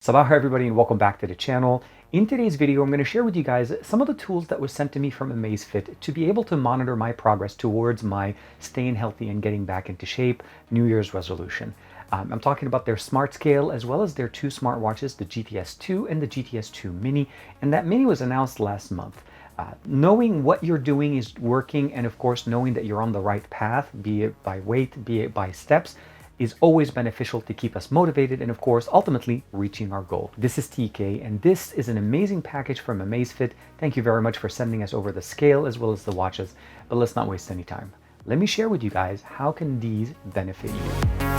Sabah everybody and welcome back to the channel. In today's video, I'm going to share with you guys some of the tools that were sent to me from Amazfit to be able to monitor my progress towards my staying healthy and getting back into shape New Year's resolution. I'm talking about their smart scale as well as their two smartwatches, the GTS 2 and the GTS 2 mini, and that mini was announced last month. Knowing what you're doing is working, and of course knowing that you're on the right path, be it by weight, be it by steps, is always beneficial to keep us motivated and of course ultimately reaching our goal. This is TK and this is an amazing package from Amazfit. Thank you very much for sending us over the scale as well as the watches, but let's not waste any time. Let me share with you guys how can these benefit you.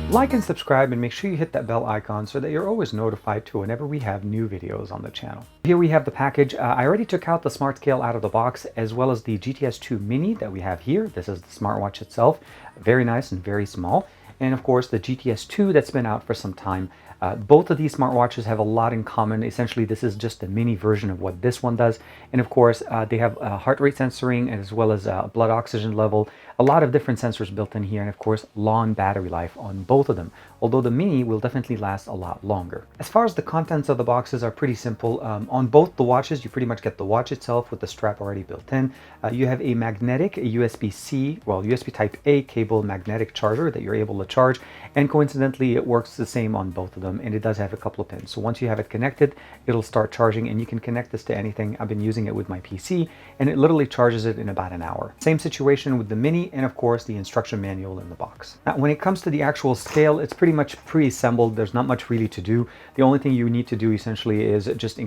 Like and subscribe and make sure you hit that bell icon so that you're always notified to whenever we have new videos on the channel. Here we have the package. I already took out the smart scale out of the box as well as the GTS 2 mini that we have here. This is the smartwatch itself. Very nice and very small. And of course the GTS 2 that's been out for some time. Both of these smartwatches have a lot in common. Essentially, this is just a mini version of what this one does. And of course, they have heart rate sensoring as well as blood oxygen level. A lot of different sensors built in here. And of course, long battery life on both of them. Although the mini will definitely last a lot longer. As far as the contents of the boxes are pretty simple. On both the watches, you pretty much get the watch itself with the strap already built in. You have a magnetic USB-C, well, USB Type-A cable magnetic charger that you're able to charge. And coincidentally, it works the same on both of them. And it does have a couple of pins. So once you have it connected, it'll start charging and you can connect this to anything. I've been using it with my PC and it literally charges it in about an hour. Same situation with the mini and of course the instruction manual in the box. Now when it comes to the actual scale, it's pretty much pre-assembled. There's not much really to do. The only thing you need to do essentially is just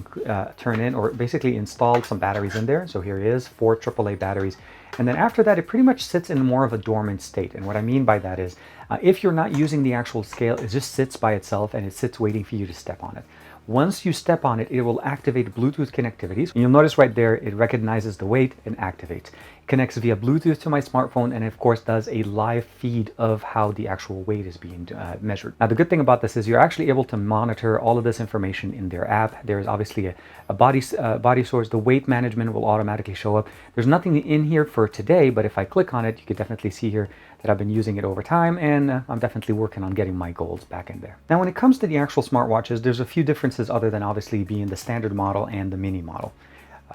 turn in or basically install some batteries in there. So here it is, 4 AAA batteries. And then after that, it pretty much sits in more of a dormant state. And what I mean by that is if you're not using the actual scale, it just sits by itself and it sits waiting for you to step on it. Once you step on it, it will activate Bluetooth connectivities. And you'll notice right there, it recognizes the weight and activates. It connects via Bluetooth to my smartphone and of course does a live feed of how the actual weight is being measured. Now the good thing about this is you're actually able to monitor all of this information in their app. There's obviously a body source. The weight management will automatically show up. There's nothing in here for today, but if I click on it, you can definitely see here that I've been using it over time and I'm definitely working on getting my goals back in there. Now when it comes to the actual smartwatches, there's a few differences other than obviously being the standard model and the mini model.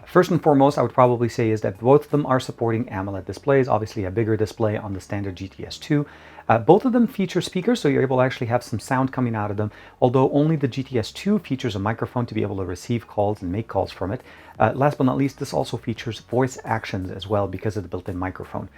First and foremost, I would probably say is that both of them are supporting AMOLED displays, obviously a bigger display on the standard GTS 2. Both of them feature speakers, so you're able to actually have some sound coming out of them, although only the GTS 2 features a microphone to be able to receive calls and make calls from it. Last but not least, this also features voice actions as well because of the built-in microphone.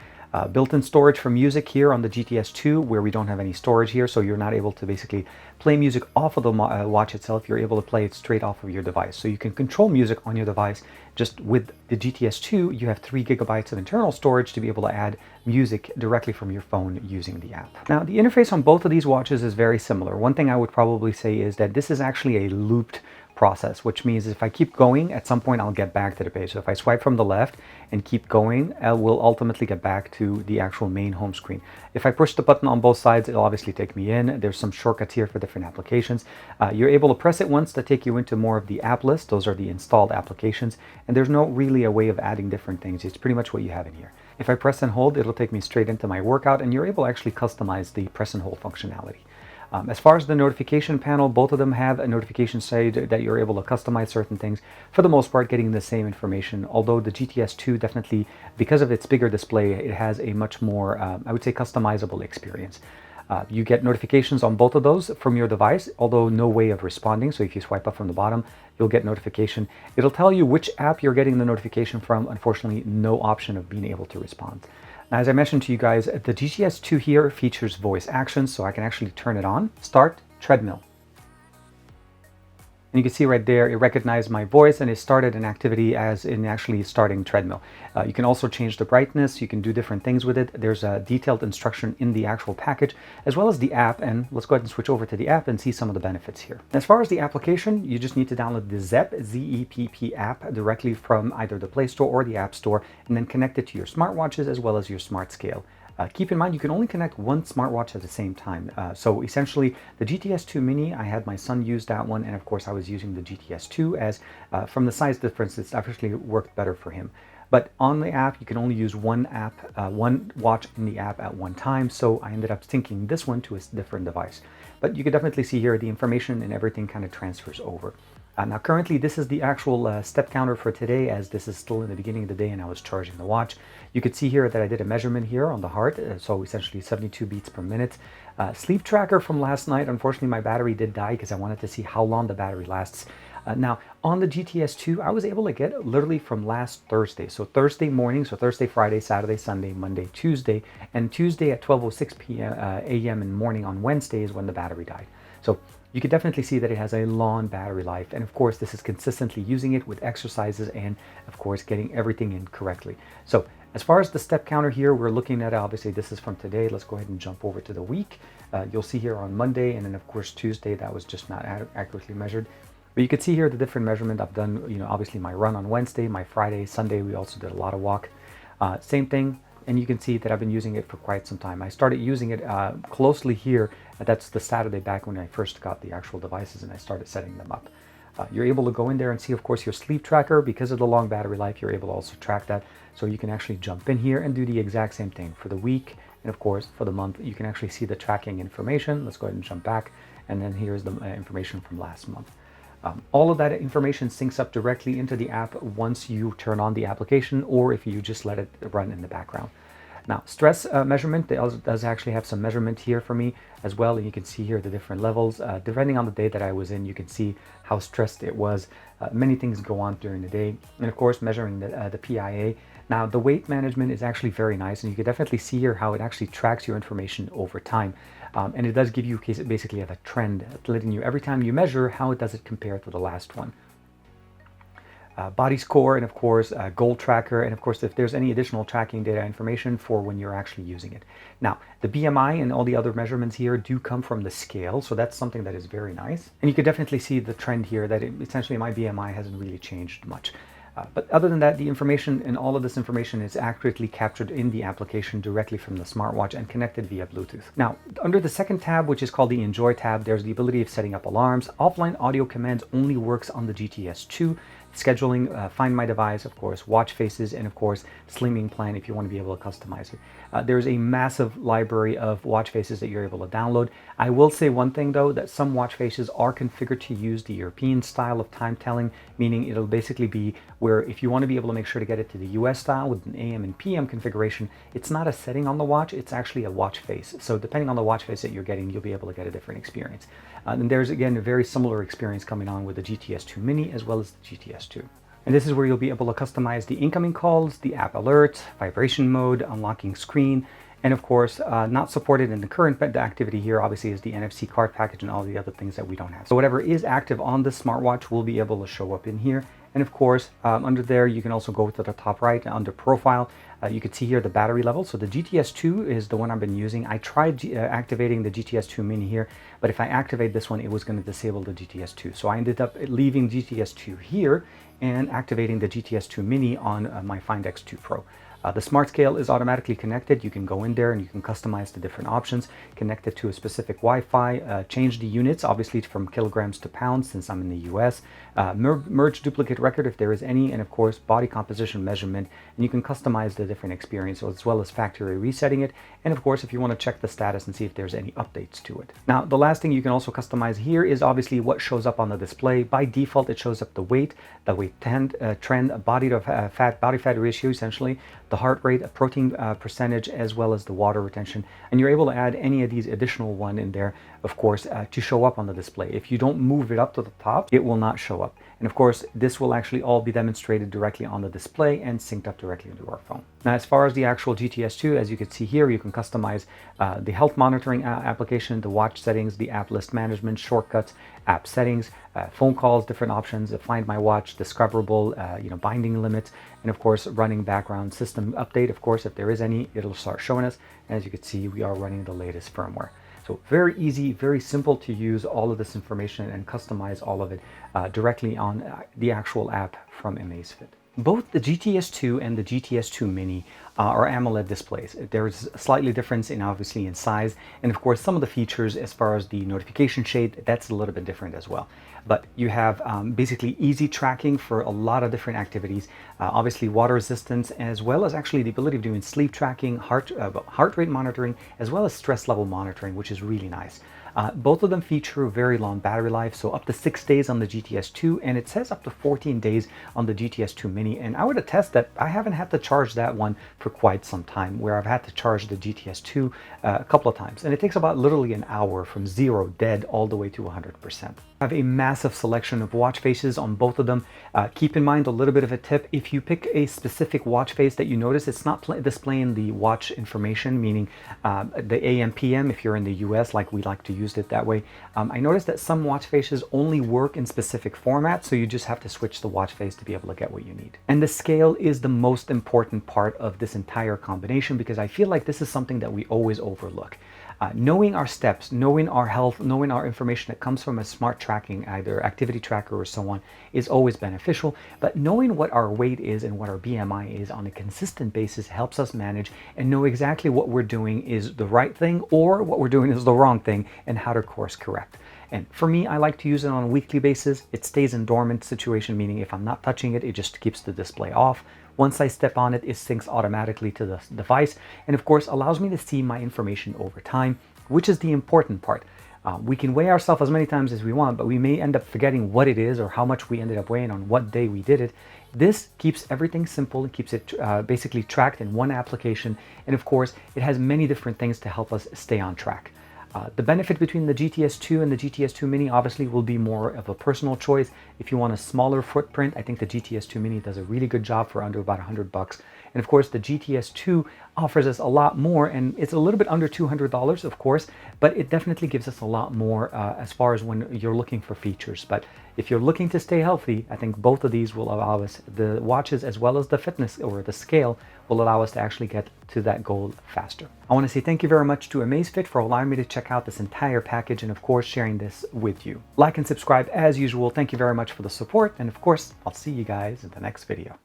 Built-in storage for music here on the GTS 2 where we don't have any storage here, so you're not able to basically play music off of the watch itself. You're able to play it straight off of your device. So you can control music on your device. Just with the GTS 2, you have 3 gigabytes of internal storage to be able to add music directly from your phone using the app. Now the interface on both of these watches is very similar. One thing I would probably say is that this is actually a looped process, which means if I keep going, at some point I'll get back to the page. So if I swipe from the left and keep going, I will ultimately get back to the actual main home screen. If I push the button on both sides, it'll obviously take me in. There's some shortcuts here for different applications. You're able to press it once to take you into more of the app list. Those are the installed applications, and there's no really a way of adding different things. It's pretty much what you have in here. If I press and hold, it'll take me straight into my workout, and you're able to actually customize the press and hold functionality. As far as the notification panel, both of them have a notification side that you're able to customize certain things. For the most part, getting the same information, although the GTS 2 definitely, because of its bigger display, it has a much more, I would say, customizable experience. You get notifications on both of those from your device, although no way of responding. So if you swipe up from the bottom, you'll get notification. It'll tell you which app you're getting the notification from. Unfortunately, no option of being able to respond. Now, as I mentioned to you guys, the GTS 2 here features voice actions, so I can actually turn it on. Start treadmill. And you can see right there, it recognized my voice and it started an activity as in actually starting treadmill. You can also change the brightness. You can do different things with it. There's a detailed instruction in the actual package, as well as the app. And let's go ahead and switch over to the app and see some of the benefits here. As far as the application, you just need to download the Zepp, Z-E-P-P app directly from either the Play Store or the App Store, and then connect it to your smartwatches as well as your smart scale. Keep in mind, you can only connect one smartwatch at the same time. So essentially, the GTS 2 mini, I had my son use that one, and of course I was using the GTS 2 as from the size difference, it's actually worked better for him. But on the app, you can only use one watch in the app at one time. So I ended up syncing this one to a different device. But you can definitely see here the information and everything kind of transfers over. Now currently this is the actual step counter for today, as this is still in the beginning of the day and I was charging the watch. You could see here that I did a measurement here on the heart, so essentially 72 beats per minute. Sleep tracker from last night, unfortunately my battery did die because I wanted to see how long the battery lasts. Now on the GTS 2, I was able to get literally from last Thursday. So Thursday morning, so Thursday, Friday, Saturday, Sunday, Monday, Tuesday, and Tuesday at 12:06 p.m. a.m. in the morning on Wednesday is when the battery died. So you can definitely see that it has a long battery life. And of course, this is consistently using it with exercises and of course, getting everything in correctly. So as far as the step counter here, we're looking at, obviously this is from today. Let's go ahead and jump over to the week. You'll see here on Monday, and then of course, Tuesday, that was just not accurately measured. But you can see here the different measurement I've done, obviously my run on Wednesday, my Friday, Sunday, we also did a lot of walk. Same thing. And you can see that I've been using it for quite some time. I started using it closely here. That's the Saturday back when I first got the actual devices and I started setting them up. You're able to go in there and see, of course, your sleep tracker. Because of the long battery life, you're able to also track that. So you can actually jump in here and do the exact same thing for the week. And of course, for the month, you can actually see the tracking information. Let's go ahead and jump back. And then here's the information from last month. All of that information syncs up directly into the app once you turn on the application, or if you just let it run in the background. Now, stress measurement does actually have some measurement here for me as well. And you can see here the different levels. Depending on the day that I was in, you can see how stressed it was. Many things go on during the day. And of course, measuring the PIA. Now, the weight management is actually very nice. And you can definitely see here how it actually tracks your information over time. And it does give you basically a trend, letting you every time you measure, how does it compare to the last one. Body score, and of course goal tracker, and of course if there's any additional tracking data information for when you're actually using it. Now the BMI and all the other measurements here do come from the scale, so that's something that is very nice. And you can definitely see the trend here that essentially my BMI hasn't really changed much. But other than that, the information and all of this information is accurately captured in the application directly from the smartwatch and connected via Bluetooth. Now, under the second tab, which is called the Enjoy tab, there's the ability of setting up alarms. Offline audio commands only works on the GTS 2. Scheduling, find my device, of course, watch faces, and of course, slimming plan if you want to be able to customize it. There's a massive library of watch faces that you're able to download. I will say one thing though, that some watch faces are configured to use the European style of time telling, meaning it'll basically be where if you want to be able to make sure to get it to the US style with an AM and PM configuration, it's not a setting on the watch, it's actually a watch face. So depending on the watch face that you're getting, you'll be able to get a different experience. And there's again a very similar experience coming on with the GTS 2 Mini as well as the GTS 2. And this is where you'll be able to customize the incoming calls, the app alert, vibration mode, unlocking screen, and of course, not supported in the current activity here, obviously, is the NFC card package and all the other things that we don't have. So whatever is active on this smartwatch will be able to show up in here. And of course, under there, you can also go to the top right under profile. You can see here the battery level. So the GTS 2 is the one I've been using. I tried activating the GTS 2 Mini here, but if I activate this one, it was going to disable the GTS 2. So I ended up leaving GTS 2 here and activating the GTS 2 Mini on my Find X2 Pro. The smart scale is automatically connected. You can go in there and you can customize the different options, connect it to a specific Wi-Fi, change the units, obviously from kilograms to pounds since I'm in the US, merge duplicate record if there is any, and of course body composition measurement, and you can customize the different experience as well as factory resetting it, and of course if you want to check the status and see if there's any updates to it. Now the last thing you can also customize here is obviously what shows up on the display. By default it shows up the weight trend, body fat ratio essentially, the heart rate, a protein percentage, as well as the water retention. And you're able to add any of these additional one in there, of course, to show up on the display. If you don't move it up to the top, it will not show up. And of course, this will actually all be demonstrated directly on the display and synced up directly into our phone. Now, as far as the actual GTS 2, as you can see here, you can customize the health monitoring application, the watch settings, the app list management, shortcuts, app settings, phone calls, different options, Find My Watch, discoverable, binding limits, and of course, running background system update. Of course, if there is any, it'll start showing us. And as you can see, we are running the latest firmware. So very easy, very simple to use all of this information and customize all of it directly on the actual app from Amazfit. Both the GTS2 and the GTS2 Mini are AMOLED displays. There's a slightly difference in obviously in size, and of course some of the features as far as the notification shade, that's a little bit different as well. But you have basically easy tracking for a lot of different activities, obviously water resistance, as well as actually the ability of doing sleep tracking, heart rate monitoring, as well as stress level monitoring, which is really nice. Both of them feature very long battery life, so up to 6 days on the GTS2, and it says up to 14 days on the GTS2 Mini. And I would attest that I haven't had to charge that one for quite some time, where I've had to charge the GTS2 a couple of times. And it takes about literally an hour from 0 dead all the way to 100%. I have a massive selection of watch faces on both of them. Keep in mind a little bit of a tip: if you pick a specific watch face that you notice it's not displaying the watch information, meaning the AM PM if you're in the US, like we like to use it that way. I noticed that some watch faces only work in specific formats, so you just have to switch the watch face to be able to get what you need. And the scale is the most important part of this entire combination, because I feel like this is something that we always overlook. Knowing our steps, knowing our health, knowing our information that comes from a smart tracking, either activity tracker or so on, is always beneficial. But knowing what our weight is and what our BMI is on a consistent basis helps us manage and know exactly what we're doing is the right thing or what we're doing is the wrong thing, and how to course correct. And for me, I like to use it on a weekly basis. It stays in dormant situation, meaning if I'm not touching it, it just keeps the display off. Once I step on it, it syncs automatically to the device, and of course allows me to see my information over time, which is the important part. We can weigh ourselves as many times as we want, but we may end up forgetting what it is or how much we ended up weighing on what day we did it. This keeps everything simple. It keeps it basically tracked in one application, and of course it has many different things to help us stay on track. The benefit between the GTS2 and the GTS2 Mini obviously will be more of a personal choice. If you want a smaller footprint, I think the GTS2 Mini does a really good job for under about $100. And of course, the GTS2 offers us a lot more, and it's a little bit under $200, of course, but it definitely gives us a lot more as far as when you're looking for features. But if you're looking to stay healthy, I think both of these will allow us, the watches as well as the fitness or the scale, will allow us to actually get to that goal faster. I want to say thank you very much to Amazfit for allowing me to check out this entire package and of course sharing this with you. Like and subscribe as usual. Thank you very much for the support, and of course I'll see you guys in the next video.